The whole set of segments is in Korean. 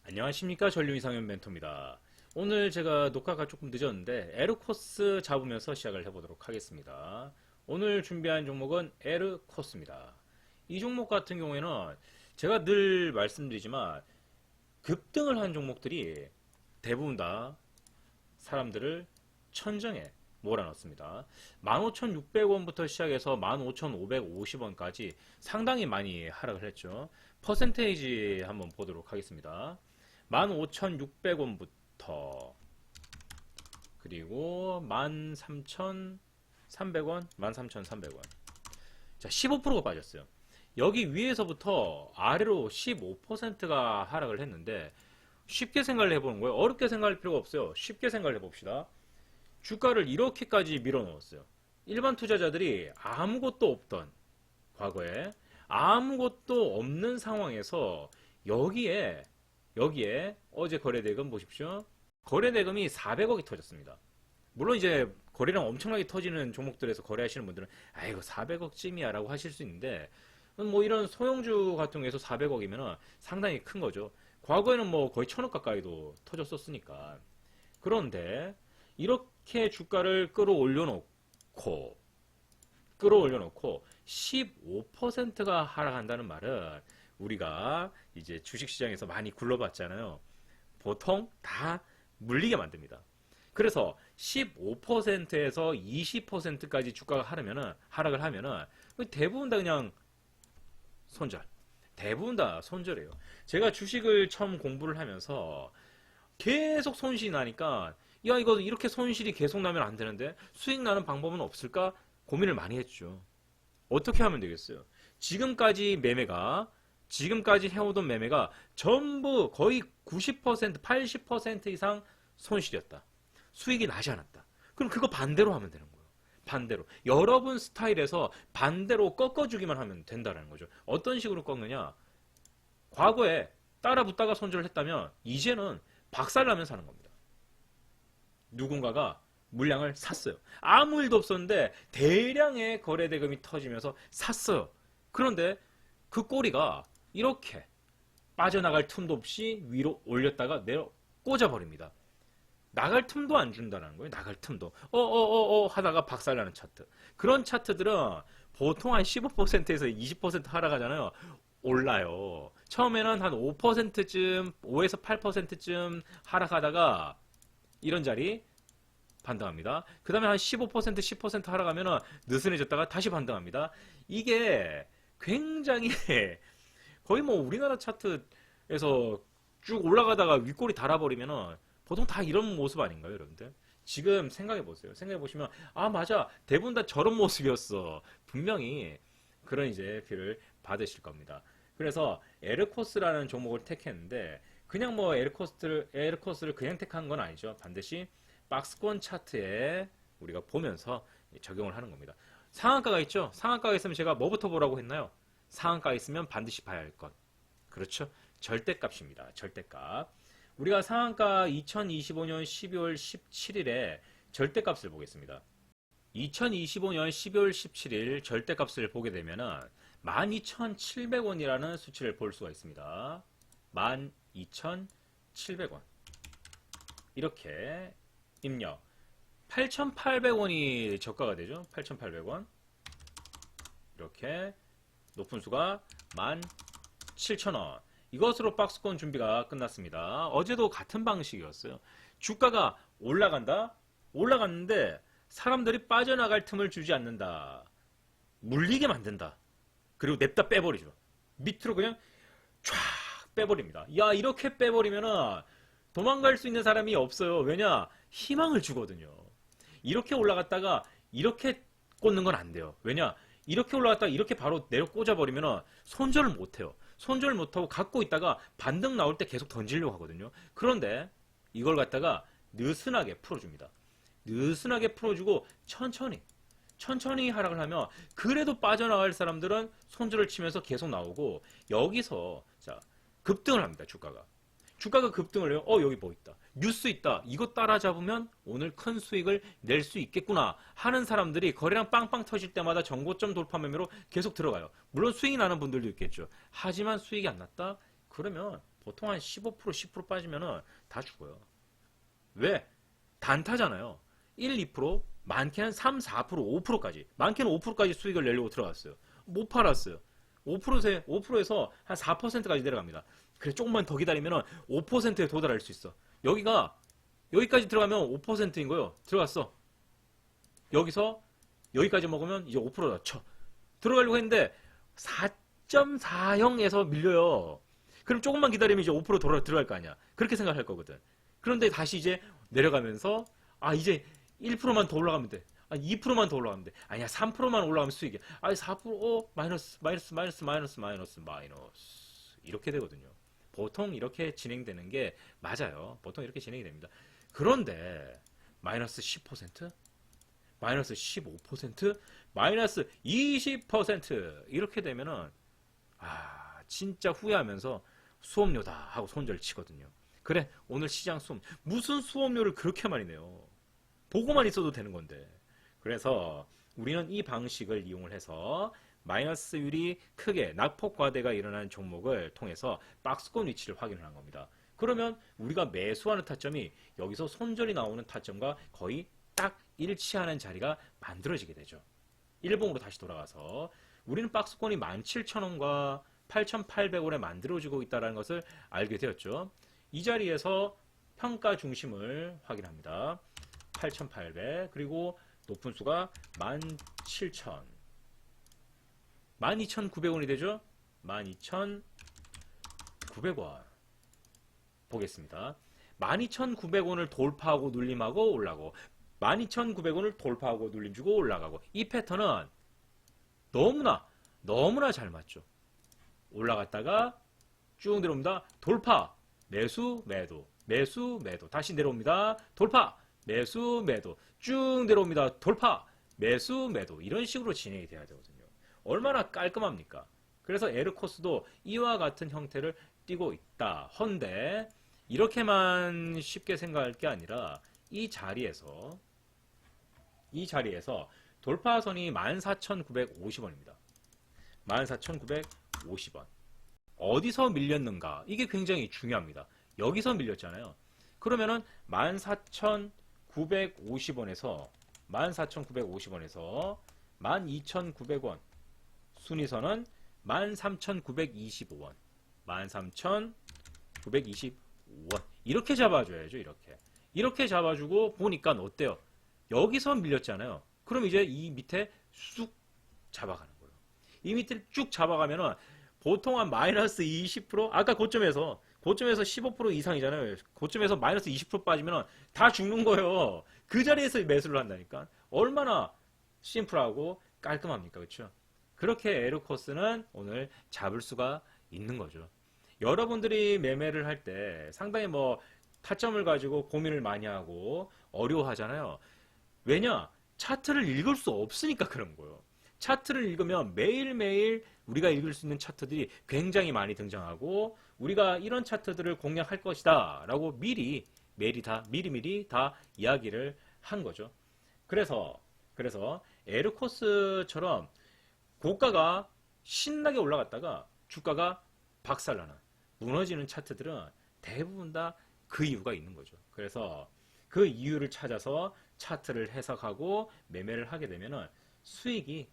안녕하십니까, 전류이상현 멘토입니다. 오늘 제가 녹화가 조금 늦었는데 에르코스 잡으면서 시작을 해보도록 하겠습니다. 오늘 준비한 종목은 에르코스입니다. 이 종목 같은 경우에는 제가 늘 말씀드리지만 급등을 한 종목들이 대부분 다 사람들을 천정에 몰아넣습니다. 15,600원부터 시작해서 15,550원까지 상당히 많이 하락을 했죠. 퍼센테이지 한번 보도록 하겠습니다. 15,600원부터 그리고 13,300원, 13,300원. 자, 15%가 빠졌어요. 여기 위에서부터 아래로 15%가 하락을 했는데 쉽게 생각을 해보는 거예요. 어렵게 생각할 필요가 없어요. 쉽게 생각을 해봅시다. 주가를 이렇게까지 밀어넣었어요. 일반 투자자들이 아무것도 없던 과거에 아무것도 없는 상황에서 여기에 어제 거래대금 보십시오. 거래대금이 400억이 터졌습니다. 물론 이제 거래량 엄청나게 터지는 종목들에서 거래하시는 분들은 아이고 400억쯤이야 라고 하실 수 있는데 뭐 이런 소형주 같은 경우에서 400억이면 상당히 큰 거죠. 과거에는 뭐 거의 1000억 가까이도 터졌었으니까. 그런데 이렇게 주가를 끌어올려놓고 15%가 하락한다는 말은 우리가 이제 주식시장에서 많이 굴러봤잖아요. 보통 다 물리게 만듭니다. 그래서 15%에서 20%까지 주가가 하락을 하면은 대부분 다 그냥 손절. 대부분 다 손절이에요. 제가 주식을 처음 공부를 하면서 계속 손실이 나니까 야 이거 이렇게 손실이 계속 나면 안 되는데 수익 나는 방법은 없을까 고민을 많이 했죠. 어떻게 하면 되겠어요? 지금까지 해오던 매매가 전부 거의 90%, 80% 이상 손실이었다. 수익이 나지 않았다. 그럼 그거 반대로 하면 되는 거예요. 반대로. 여러분 스타일에서 반대로 꺾어주기만 하면 된다는 거죠. 어떤 식으로 꺾느냐? 과거에 따라 붙다가 손절을 했다면 이제는 박살나면 사는 겁니다. 누군가가 물량을 샀어요. 아무 일도 없었는데 대량의 거래대금이 터지면서 샀어요. 그런데 그 꼬리가 이렇게 빠져나갈 틈도 없이 위로 올렸다가 내려 꽂아버립니다. 나갈 틈도 안 준다는 거예요. 나갈 틈도. 하다가 박살나는 차트. 그런 차트들은 보통 한 15%에서 20% 하락하잖아요. 올라요. 처음에는 한 5%쯤, 5에서 8%쯤 하락하다가 이런 자리 반등합니다. 그 다음에 한 15%, 10% 하락하면 느슨해졌다가 다시 반등합니다. 이게 굉장히 거의 뭐 우리나라 차트에서 쭉 올라가다가 윗골이 달아버리면 보통 다 이런 모습 아닌가요, 여러분들? 지금 생각해 보세요. 생각해 보시면 아 맞아 대부분 다 저런 모습이었어. 분명히 그런 이제 표를 받으실 겁니다. 그래서 에르코스라는 종목을 택했는데 그냥 뭐 에르코스를 그냥 택한 건 아니죠. 반드시 박스권 차트에 우리가 보면서 적용을 하는 겁니다. 상한가가 있죠. 상한가가 있으면 제가 뭐부터 보라고 했나요? 상한가가 있으면 반드시 봐야 할 것. 그렇죠. 절대값입니다. 절대값. 우리가 상한가 2025년 12월 17일에 절대값을 보겠습니다. 2025년 12월 17일 절대값을 보게 되면은 12,700원이라는 수치를 볼 수가 있습니다. 12,700원. 이렇게 입력. 8,800원이 저가가 되죠. 8,800원. 이렇게 높은 수가 17,000원. 이것으로 박스권 준비가 끝났습니다. 어제도 같은 방식이었어요. 주가가 올라간다? 올라갔는데 사람들이 빠져나갈 틈을 주지 않는다. 물리게 만든다. 그리고 냅다 빼버리죠. 밑으로 그냥 쫙 빼버립니다. 야 이렇게 빼버리면은 도망갈 수 있는 사람이 없어요. 왜냐? 희망을 주거든요. 이렇게 올라갔다가 이렇게 꽂는 건 안 돼요. 왜냐? 이렇게 올라갔다가 이렇게 바로 내려 꽂아버리면 손절을 못해요. 손절을 못하고 갖고 있다가 반등 나올 때 계속 던지려고 하거든요. 그런데 이걸 갖다가 느슨하게 풀어줍니다. 느슨하게 풀어주고 천천히 하락을 하면 그래도 빠져나갈 사람들은 손절을 치면서 계속 나오고 여기서 자 급등을 합니다. 주가가 급등을 해요. 여기 뭐 있다. 뉴스 있다. 이거 따라잡으면 오늘 큰 수익을 낼 수 있겠구나 하는 사람들이 거래량 빵빵 터질 때마다 정고점 돌파 매매로 계속 들어가요. 물론 수익이 나는 분들도 있겠죠. 하지만 수익이 안 났다? 그러면 보통 한 15%, 10% 빠지면은 다 죽어요. 왜? 단타잖아요. 1, 2%, 많게는 3, 4%, 5%까지. 많게는 5%까지 수익을 내려고 들어갔어요. 못 팔았어요. 5%에서 한 4%까지 내려갑니다. 그래, 조금만 더 기다리면 5%에 도달할 수 있어. 여기까지 들어가면 5%인 거예요. 들어갔어. 여기서 여기까지 먹으면 이제 5%다 쳐. 들어가려고 했는데 4.40에서 밀려요. 그럼 조금만 기다리면 이제 5% 들어갈 거 아니야. 그렇게 생각할 거거든. 그런데 다시 이제 내려가면서 이제 1%만 더 올라가면 돼. 2%만 더 올라가면 돼. 아니야, 3%만 올라가면 수익이야. 4%, 마이너스. 이렇게 되거든요. 보통 이렇게 진행되는 게 맞아요. 보통 이렇게 진행이 됩니다. 그런데 마이너스 10%? 마이너스 15%? 마이너스 20% 이렇게 되면은 진짜 후회하면서 수업료다 하고 손절 치거든요. 그래, 오늘 시장 수업 무슨 수업료를 그렇게 많이 내요. 보고만 있어도 되는 건데. 그래서 우리는 이 방식을 이용을 해서 마이너스율이 크게 낙폭 과대가 일어나는 종목을 통해서 박스권 위치를 확인을 한 겁니다. 그러면 우리가 매수하는 타점이 여기서 손절이 나오는 타점과 거의 딱 일치하는 자리가 만들어지게 되죠. 일봉으로 다시 돌아가서 우리는 박스권이 17,000원과 8,800원에 만들어지고 있다는 것을 알게 되었죠. 이 자리에서 평가 중심을 확인합니다. 8,800 그리고 높은 수가 17,000 12,900원이 되죠. 12,900원 보겠습니다. 12,900원을 돌파하고 눌림하고 올라가고 12,900원을 돌파하고 눌림 주고 올라가고 이 패턴은 너무나 잘 맞죠. 올라갔다가 쭉 내려옵니다. 돌파 매수 매도 매수 매도 다시 내려옵니다. 돌파 매수 매도 쭉 내려옵니다. 돌파 매수 매도 이런 식으로 진행이 돼야 되거든요. 얼마나 깔끔합니까? 그래서 에르코스도 이와 같은 형태를 띠고 있다. 헌데 이렇게만 쉽게 생각할 게 아니라 이 자리에서 돌파선이 14,950원입니다. 14,950원. 어디서 밀렸는가? 이게 굉장히 중요합니다. 여기서 밀렸잖아요. 그러면은 14,950원에서 12,900원 순위선은 13,925원 13,925원 이렇게 잡아줘야죠. 이렇게 잡아주고 보니까 어때요? 여기서 밀렸잖아요. 그럼 이제 이 밑에 쑥 잡아가는 거예요. 이 밑을 쭉 잡아가면은 보통 한 마이너스 20% 아까 고점에서 15% 이상이잖아요. 고점에서 마이너스 20% 빠지면 다 죽는 거예요. 그 자리에서 매수를 한다니까. 얼마나 심플하고 깔끔합니까? 그렇죠? 그렇게 에르코스는 오늘 잡을 수가 있는 거죠. 여러분들이 매매를 할 때 상당히 타점을 가지고 고민을 많이 하고 어려워하잖아요. 왜냐? 차트를 읽을 수 없으니까 그런 거예요. 차트를 읽으면 매일매일 우리가 읽을 수 있는 차트들이 굉장히 많이 등장하고 우리가 이런 차트들을 공략할 것이다 라고 미리미리 다 이야기를 한 거죠. 그래서 에르코스처럼 고가가 신나게 올라갔다가 주가가 박살나는 무너지는 차트들은 대부분 다 그 이유가 있는 거죠. 그래서 그 이유를 찾아서 차트를 해석하고 매매를 하게 되면 수익이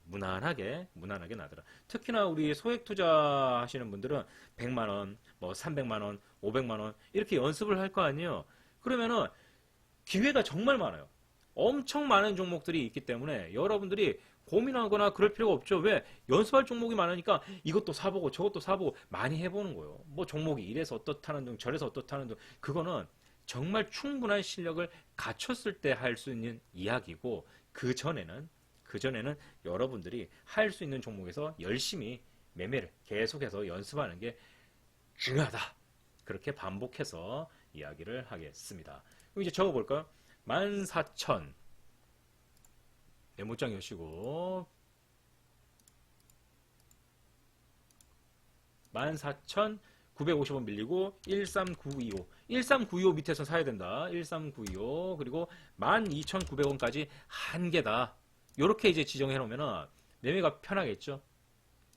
무난하게 나더라. 특히나 우리 소액 투자 하시는 분들은 100만원, 300만원, 500만원 이렇게 연습을 할 거 아니에요. 그러면은 기회가 정말 많아요. 엄청 많은 종목들이 있기 때문에 여러분들이 고민하거나 그럴 필요가 없죠. 왜? 연습할 종목이 많으니까 이것도 사보고 저것도 사보고 많이 해보는 거예요. 종목이 이래서 어떻다는 등 저래서 어떻다는 등 그거는 정말 충분한 실력을 갖췄을 때 할 수 있는 이야기고 그 전에는 여러분들이 할 수 있는 종목에서 열심히 매매를 계속해서 연습하는 게 중요하다. 그렇게 반복해서 이야기를 하겠습니다. 그럼 이제 적어볼까요? 14,000 메모장 여시고 14,950원 밀리고 13925 밑에서 사야 된다. 13925 그리고 12,900원까지 한 개다. 요렇게 이제 지정해 놓으면은 매매가 편하겠죠.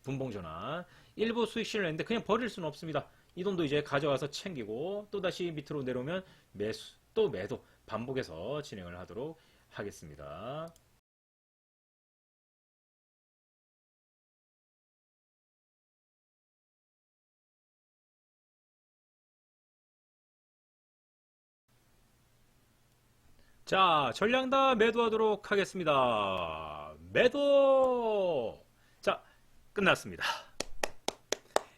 분봉 전환. 일부 수익 실을 냈는데 그냥 버릴 수는 없습니다. 이 돈도 이제 가져가서 챙기고 또다시 밑으로 내려오면 매수 또 매도 반복해서 진행을 하도록 하겠습니다. 자, 전량 다 매도하도록 하겠습니다. 매도! 자, 끝났습니다.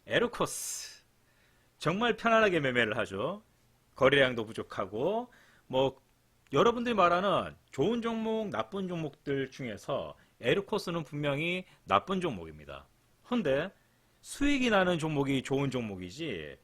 에르코스. 정말 편안하게 매매를 하죠. 거래량도 부족하고, 뭐, 여러분들이 말하는 좋은 종목, 나쁜 종목들 중에서 에르코스는 분명히 나쁜 종목입니다. 근데 수익이 나는 종목이 좋은 종목이지,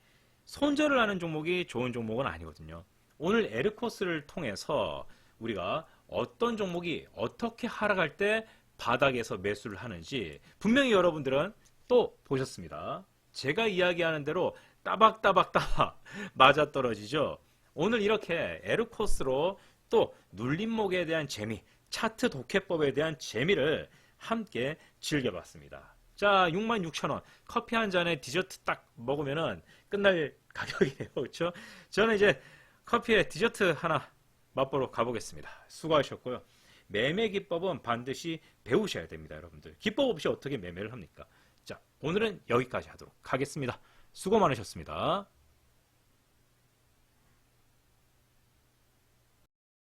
손절을 하는 종목이 좋은 종목은 아니거든요. 오늘 에르코스를 통해서 우리가 어떤 종목이 어떻게 하락할 때 바닥에서 매수를 하는지 분명히 여러분들은 또 보셨습니다. 제가 이야기하는 대로 따박따박따박 맞아떨어지죠. 오늘 이렇게 에르코스로 또 눌림목에 대한 재미, 차트 독해법에 대한 재미를 함께 즐겨봤습니다. 자, 66,000원 커피 한 잔에 디저트 딱 먹으면은 끝날 가격이에요. 그렇죠? 저는 이제 커피에 디저트 하나 맛보러 가보겠습니다. 수고하셨고요. 매매 기법은 반드시 배우셔야 됩니다, 여러분들. 기법 없이 어떻게 매매를 합니까? 자, 오늘은 여기까지 하도록 하겠습니다. 수고 많으셨습니다.